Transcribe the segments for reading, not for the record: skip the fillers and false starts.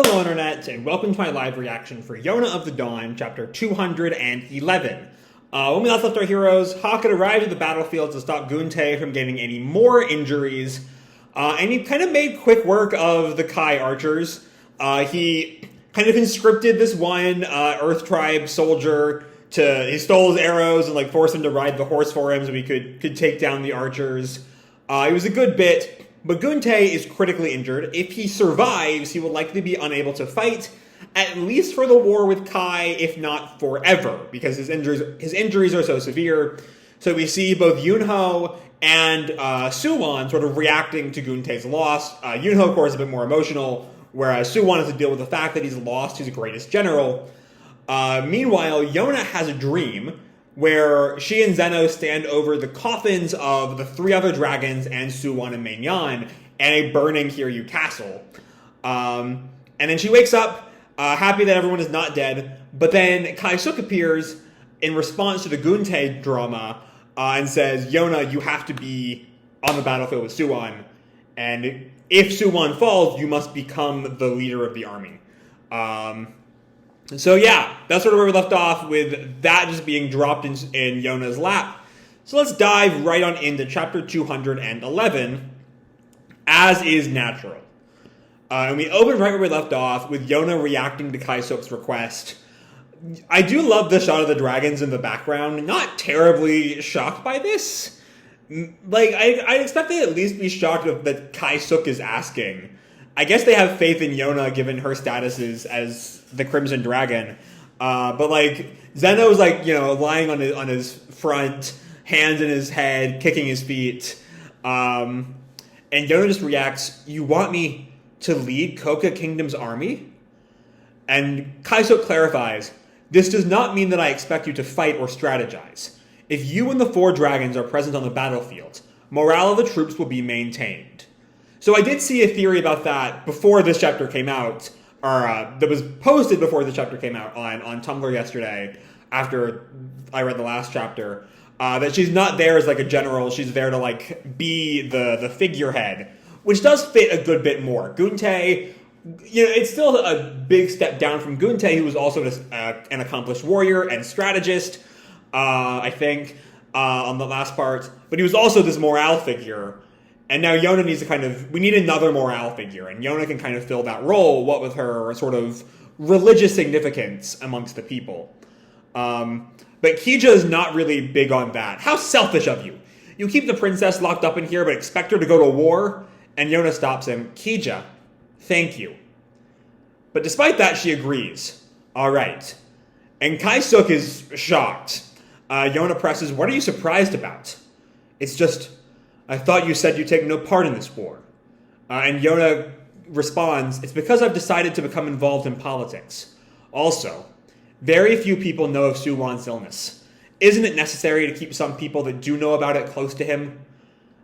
Hello Internet, and welcome to my live reaction for Yona of the Dawn, chapter 211. When we last left our heroes, Hak had arrived at the battlefield to stop Geun-Tae from getting any more injuries, and he kind of made quick work of the Kai archers. He kind of conscripted this one Earth Tribe soldier he stole his arrows and forced him to ride the horse for him so he could take down the archers. It was a good bit. But Geun-Tae is critically injured. If he survives, he will likely be unable to fight, at least for the war with Kai, if not forever, because his injuries are so severe. So we see both Yoon and Suwon sort of reacting to Geun-Tae's loss. Yoon, of course, is a bit more emotional, whereas Suwon has to deal with the fact that he's lost his greatest general. Meanwhile, Yona has a dream where she and Zeno stand over the coffins of the three other dragons and Suwon and Maenyan and a burning Hiryu castle. And then she wakes up, happy that everyone is not dead, but then Kye-Sook appears in response to the Geun-Tae drama and says, Yona, you have to be on the battlefield with Suwon, and if Suwon falls, you must become the leader of the army. So yeah, that's sort of where we left off, with that just being dropped in Yona's lap. So let's dive right on into chapter 211, as is natural. And we open right where we left off, with Yona reacting to Kye-Sook's request. I do love the shot of the dragons in the background. Not terribly shocked by this. I expect they'd at least be shocked that Kye-Sook is asking. I guess they have faith in Yona, given her status as the Crimson Dragon. But Zeno's lying on his front, hands in his head, kicking his feet. And Yona just reacts, you want me to lead Koka Kingdom's army? And Kye-Sook clarifies, this does not mean that I expect you to fight or strategize. If you and the four dragons are present on the battlefield, morale of the troops will be maintained. So I did see a theory about that before this chapter came out, or that was posted before the chapter came out on Tumblr yesterday, after I read the last chapter, that she's not there as a general, she's there to be the figurehead, which does fit a good bit more. Geun-Tae, it's still a big step down from Geun-Tae, who was also just an accomplished warrior and strategist, I think, on the last part, but he was also this morale figure. And now Yona needs we need another morale figure, and Yona can kind of fill that role, what with her sort of religious significance amongst the people. But Kye is not really big on that. How selfish of you. You keep the princess locked up in here, but expect her to go to war? And Yona stops him. Kye, thank you. But despite that, she agrees. All right. And Kye-Sook is shocked. Yona presses, what are you surprised about? It's just, I thought you said you'd take no part in this war. And Yona responds, it's because I've decided to become involved in politics. Also, very few people know of Suwon's illness. Isn't it necessary to keep some people that do know about it close to him?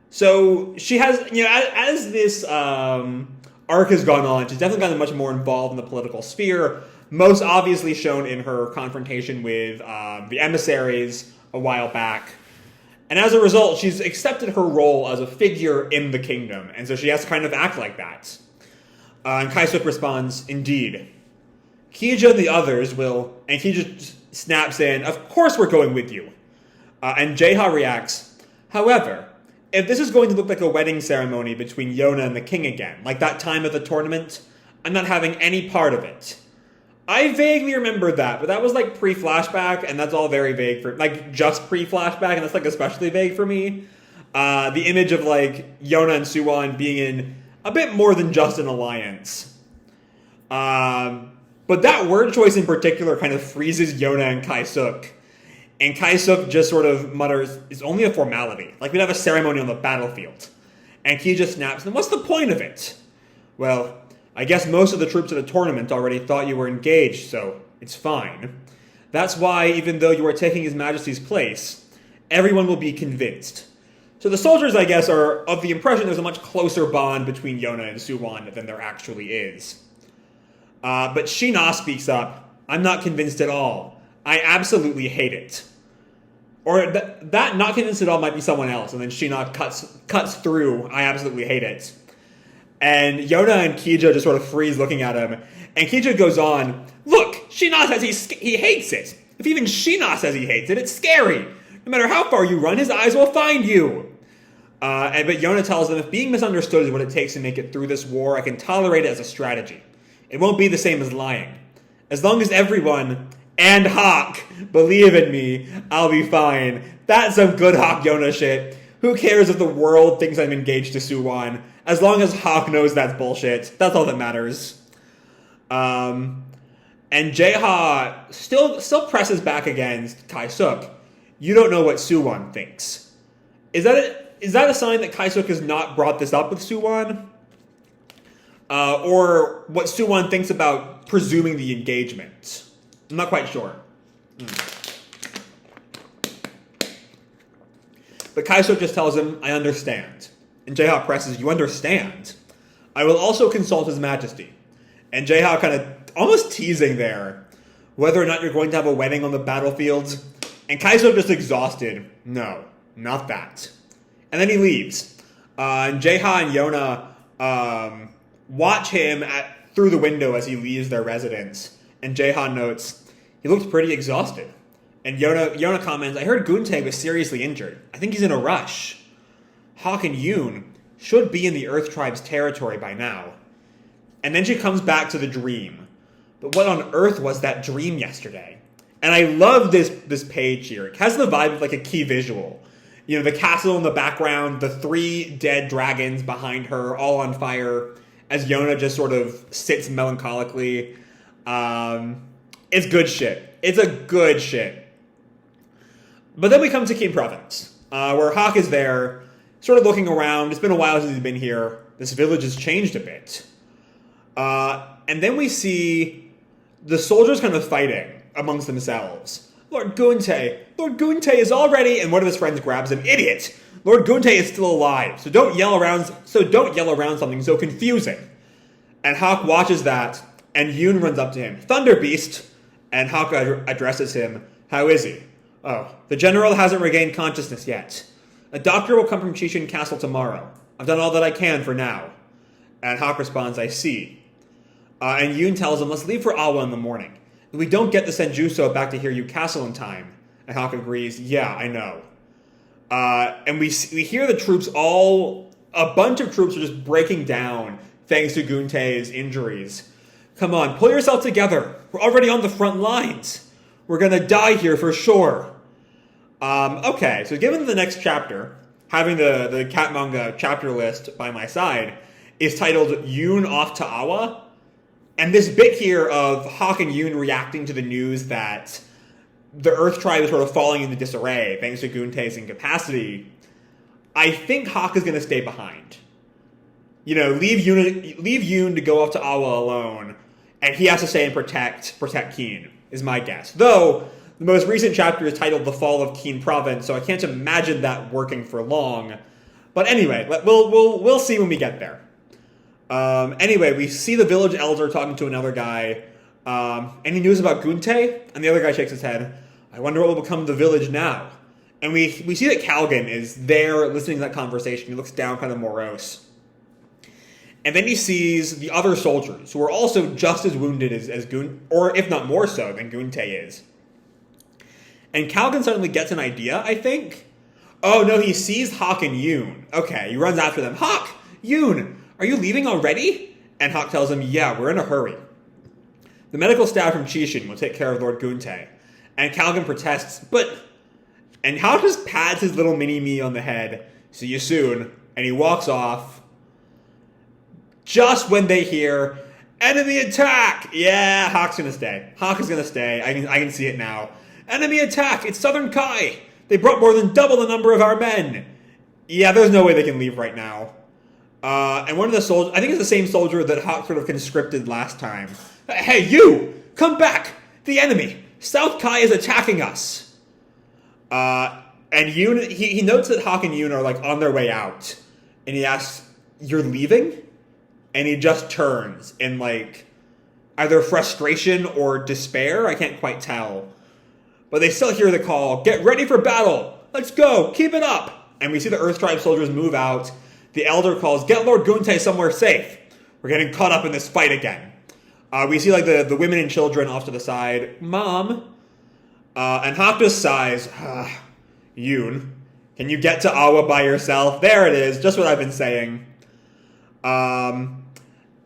So she has, as this arc has gone on, she's definitely gotten much more involved in the political sphere, most obviously shown in her confrontation with the emissaries a while back. And as a result, she's accepted her role as a figure in the kingdom, and so she has to kind of act like that. And Kye-Sook responds, indeed. Kye and the others will, and Kye just snaps in, of course we're going with you. And Jae-ha reacts, however, if this is going to look like a wedding ceremony between Yona and the king again, like that time at the tournament, I'm not having any part of it. I vaguely remember that, but that was pre-flashback, and that's all very vague for, just pre-flashback, and that's especially vague for me. The image of Yona and Suwon being in a bit more than just an alliance. But that word choice in particular kind of freezes Yona and Kye-Sook. And Kye-Sook just sort of mutters, it's only a formality. We'd have a ceremony on the battlefield. And Kye just snaps, then what's the point of it? Well, I guess most of the troops at the tournament already thought you were engaged, so it's fine. That's why, even though you are taking His Majesty's place, everyone will be convinced. So the soldiers, I guess, are of the impression there's a much closer bond between Yona and Suwon than there actually is. But Shina speaks up, I'm not convinced at all. I absolutely hate it. Or that not convinced at all might be someone else, and then Shina cuts through, I absolutely hate it. And Yona and Kye just sort of freeze looking at him. And Kye goes on, look, Shina says he hates it. If even Shina says he hates it, it's scary. No matter how far you run, his eyes will find you. But Yona tells them, if being misunderstood is what it takes to make it through this war, I can tolerate it as a strategy. It won't be the same as lying. As long as everyone, and Hak, believe in me, I'll be fine. That's some good Hak Yona shit. Who cares if the world thinks I'm engaged to Suwon? As long as Hak knows that's bullshit. That's all that matters. And Jae-ha still presses back against Kye-Sook. You don't know what Suwon thinks. Is that a sign that Kye-Sook has not brought this up with Suwon? Or what Suwon thinks about presuming the engagement? I'm not quite sure. But Kye-Sook just tells him, I understand. And Jae-ha presses, you understand? I will also consult His Majesty. And Jae-ha kind of almost teasing there, whether or not you're going to have a wedding on the battlefield. And Kye-Sook just exhausted, no, not that. And then he leaves. And Jae-ha and Yona watch him through the window as he leaves their residence. And Jae-ha notes, he looked pretty exhausted. And Yona comments, I heard Geun-Tae was seriously injured. I think he's in a rush. Hak and Yoon should be in the Earth Tribe's territory by now. And then she comes back to the dream. But what on earth was that dream yesterday? And I love this page here. It has the vibe of like a key visual. You know, the castle in the background, the 3 dead dragons behind her, all on fire, as Yona just sort of sits melancholically. It's good shit. It's a good shit. But then we come to Kim Province, where Hak is there, sort of looking around. It's been a while since he's been here. This village has changed a bit. And then we see the soldiers kind of fighting amongst themselves. Lord Geun-Tae is already, and one of his friends grabs him. Idiot! Lord Geun-Tae is still alive, so don't yell around something so confusing. And Hak watches that, and Yoon runs up to him. Thunder Beast! And Hak addresses him. How is he? Oh, the general hasn't regained consciousness yet. A doctor will come from Chishin Castle tomorrow. I've done all that I can for now. And Hak responds, I see. And Yoon tells him, let's leave for Awa in the morning. If we don't get the Senjuso back to Hiryu Castle in time. And Hak agrees, yeah, I know. And we hear the troops a bunch of troops are just breaking down thanks to Geun-Tae's injuries. Come on, pull yourself together. We're already on the front lines. We're gonna die here for sure. Okay, so given the next chapter, having the cat manga chapter list by my side, is titled Yoon Off to Awa. And this bit here of Hak and Yoon reacting to the news that the Earth Tribe is sort of falling into disarray thanks to Geun-Tae's incapacity, I think Hak is going to stay behind. You know, leave Yoon to go off to Awa alone, and he has to stay and protect Keen, is my guess. Though, the most recent chapter is titled The Fall of Keen Province, so I can't imagine that working for long. But anyway, we'll see when we get there. Anyway, we see the village elder talking to another guy. Any news about Geun-Tae? And the other guy shakes his head. I wonder what will become of the village now. And we see that Calgon is there listening to that conversation. He looks down kind of morose. And then he sees the other soldiers, who are also just as wounded as or if not more so than Geun-Tae is. And Calgon suddenly gets an idea, I think. Oh no, he sees Hak and Yoon. Okay, he runs after them. Hak! Yoon! Are you leaving already? And Hak tells him, yeah, we're in a hurry. The medical staff from Chishin will take care of Lord Geun-Tae. And Calgon protests, and Hak just pats his little mini-me on the head. See you soon. And he walks off. Just when they hear, enemy attack! Yeah, Hak's gonna stay. Hak is gonna stay. I can see it now. Enemy attack! It's Southern Kai! They brought more than double the number of our men! Yeah, there's no way they can leave right now. And one of the soldiers, I think it's the same soldier that Hak sort of conscripted last time. Hey, you! Come back! The enemy! South Kai is attacking us! And Yoon, he notes that Hak and Yoon are like on their way out. And he asks, you're leaving? And he just turns in like either frustration or despair. I can't quite tell. But they still hear the call, get ready for battle! Let's go! Keep it up! And we see the Earth Tribe soldiers move out. The elder calls, "Get Lord Geun-Tae somewhere safe. We're getting caught up in this fight again." We see like the women and children off to the side. "Mom." And Hak just sighs. "Yoon, can you get to Awa by yourself?" There it is, just what I've been saying. And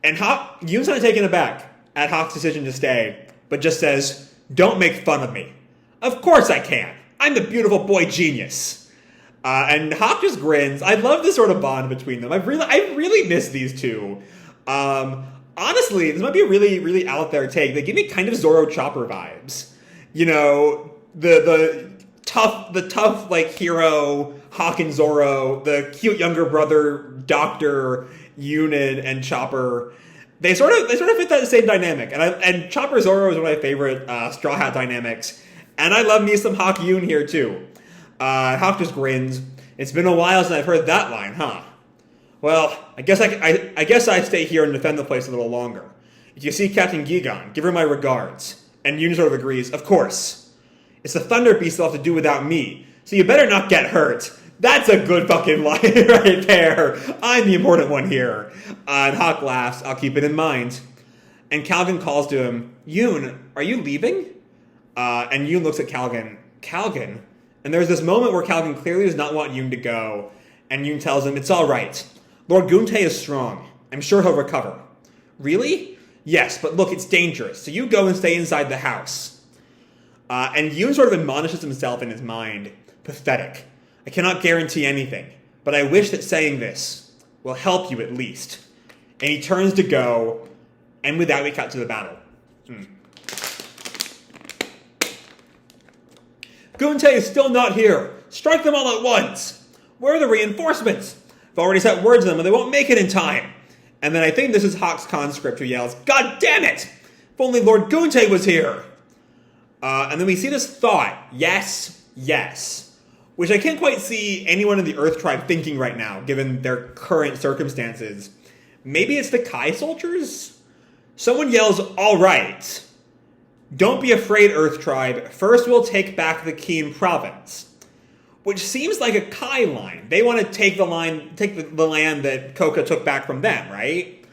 Yoon's kind of taken aback at Hak's decision to stay, but just says, "Don't make fun of me." "Of course I can. I'm the beautiful boy genius." And Hak just grins. I love this sort of bond between them. I really miss these two. Honestly, this might be a really, really out there take. They give me kind of Zoro Chopper vibes. You know, the tough like hero Hak and Zoro, the cute younger brother Doctor Yoon and Chopper. They sort of fit that same dynamic, and Chopper Zoro is one of my favorite Straw Hat dynamics, and I love me some Hak Yoon here too. Hak just grins. "It's been a while since I've heard that line, huh? Well, I guess I stay here and defend the place a little longer. If you see Captain Gigon, give her my regards." And Yoon sort of agrees. "Of course. It's the Thunder Beast they'll have to do without me, so you better not get hurt." That's a good fucking line right there. I'm the important one here. And Hak laughs. "I'll keep it in mind." And Calgon calls to him, "Yoon, are you leaving?" And Yoon looks at Calgon. "Calgon?" And there's this moment where Calgon clearly does not want Yoon to go. And Yoon tells him, "It's all right. Lord Geun-Tae is strong. I'm sure he'll recover." "Really?" "Yes, but look, it's dangerous. So you go and stay inside the house." And Yoon sort of admonishes himself in his mind. Pathetic. "I cannot guarantee anything, but I wish that saying this will help you at least." And he turns to go, and with that we cut to the battle. "Geun-Tae is still not here. Strike them all at once. Where are the reinforcements? I've already sent word to them, and they won't make it in time." And then I think this is Hak's conscript who yells, "God damn it! If only Lord Geun-Tae was here!" And then we see this thought, yes, which I can't quite see anyone in the Earth Tribe thinking right now, given their current circumstances. Maybe it's the Kai soldiers? Someone yells, "All right. Don't be afraid, Earth Tribe. First we'll take back the Keen province." Which seems like a Kai line. They want to take the land that Koka took back from them, right?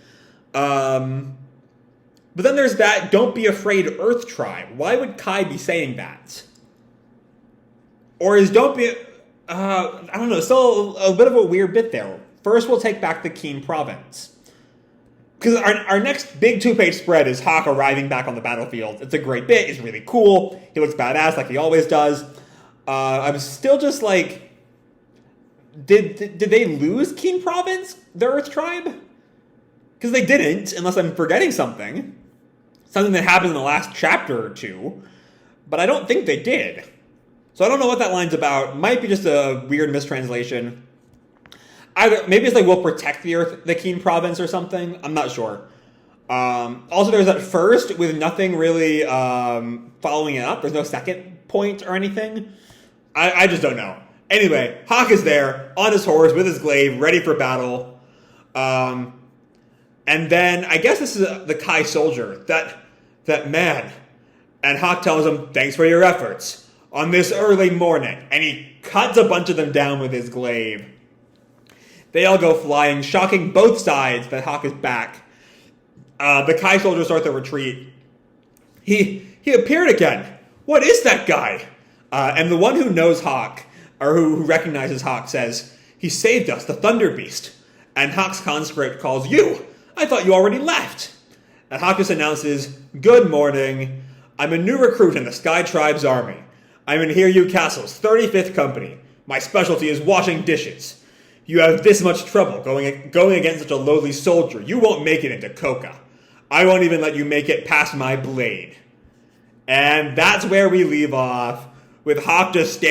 But then there's that "Don't be afraid, Earth Tribe." Why would Kai be saying that? Or is "don't be..." I don't know, still a bit of a weird bit there. First we'll take back the Keen province. Because our next big 2-page spread is Hak arriving back on the battlefield. It's a great bit, it's really cool, he looks badass like he always does. I'm still just like, did they lose Keen province, the Earth Tribe? Because they didn't, unless I'm forgetting something. Something that happened in the last chapter or two. But I don't think they did. So I don't know what that line's about. Might be just a weird mistranslation. Maybe it's like we'll protect the Keen province or something. I'm not sure. Also, there's that first with nothing really following it up. There's no second point or anything. I just don't know. Anyway, Hak is there on his horse with his glaive, ready for battle. And then I guess this is the Kai soldier, that man. And Hak tells him, "Thanks for your efforts on this early morning." And he cuts a bunch of them down with his glaive. They all go flying, shocking both sides that Hak is back. The Kai soldiers start their retreat. He appeared again. What is that guy? And the one who knows Hak, or who recognizes Hak, says, "He saved us, the Thunder Beast." And Hak's conscript calls, "You! I thought you already left." And Hak just announces, "Good morning. I'm a new recruit in the Sky Tribe's army. I'm in Hiryu Castle's 35th company. My specialty is washing dishes. You have this much trouble going against such a lowly soldier. You won't make it into Koka. I won't even let you make it past my blade." And that's where we leave off, with Hak just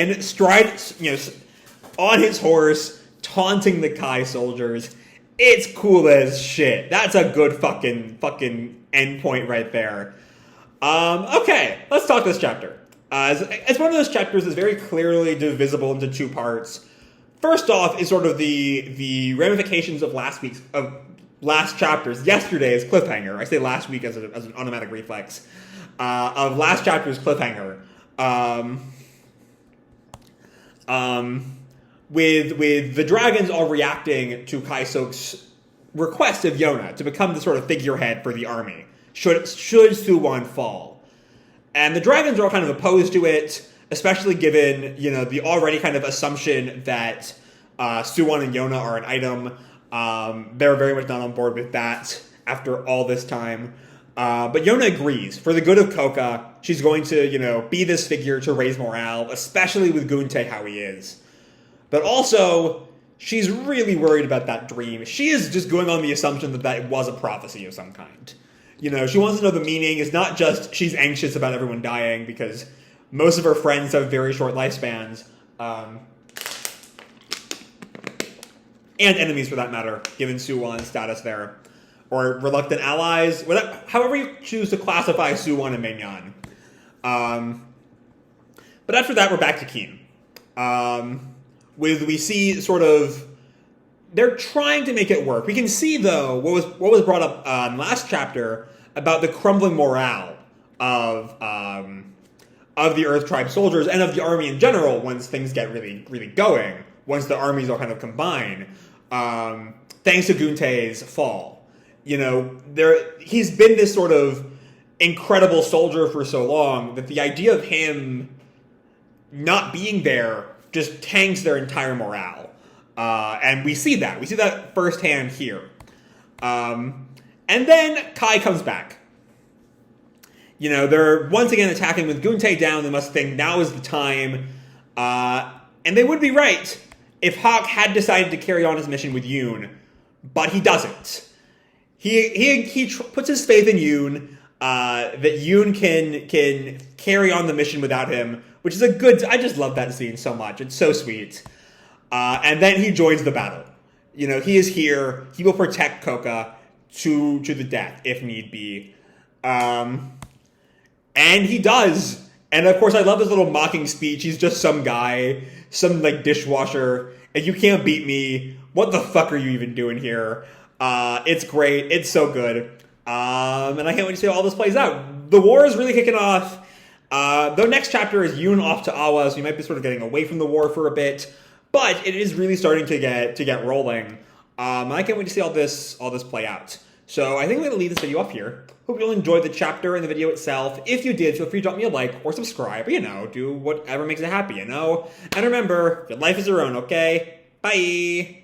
on his horse, taunting the Kai soldiers. It's cool as shit. That's a good fucking endpoint right there. Okay, let's talk this chapter. It's one of those chapters that's very clearly divisible into two parts. First off is sort of the ramifications of last chapter's, yesterday's cliffhanger. I say last week as an automatic reflex. Of last with the dragons all reacting to Kye-Sook's request of Yona to become the sort of figurehead for the army, should Suwon fall. And the dragons are all kind of opposed to it, especially given, the already kind of assumption that Suwon and Yona are an item. They're very much not on board with that after all this time. But Yona agrees. For the good of Koka, she's going to, be this figure to raise morale, especially with Geun-Tae how he is. But also, she's really worried about that dream. She is just going on the assumption that was a prophecy of some kind. She wants to know the meaning. It's not just she's anxious about everyone dying, because most of her friends have very short lifespans. And enemies, for that matter, given Suwon's status there. Or reluctant allies, however you choose to classify Suwon and Maenyan. But after that, we're back to Keen. We see sort of, they're trying to make it work. We can see, though, what was brought up in last chapter about the crumbling morale of the Earth Tribe soldiers and of the army in general once things get really, really going, once the armies all kind of combine, thanks to Geun-Tae's fall. He's been this sort of incredible soldier for so long that the idea of him not being there just tanks their entire morale. And we see that. We see that firsthand here. And then Kai comes back. They're once again attacking with Geun-Tae down. They must think now is the time. And they would be right if Hak had decided to carry on his mission with Yoon. But he doesn't. He puts his faith in Yoon, that Yoon can carry on the mission without him, which is I just love that scene so much. It's so sweet. And then he joins the battle. He is here. He will protect Koka to the death, if need be. And he does. And of course, I love his little mocking speech. He's just some guy, some dishwasher. And you can't beat me. What the fuck are you even doing here? It's great. It's so good. And I can't wait to see how all this plays out. The war is really kicking off. The next chapter is Yoon off to Awa, so you might be sort of getting away from the war for a bit. But it is really starting to get rolling. I can't wait to see all this play out. So I think I'm going to leave this video up here. Hope you all enjoyed the chapter and the video itself. If you did, feel free to drop me a like or subscribe. Or, do whatever makes you happy, And remember, your life is your own, okay? Bye!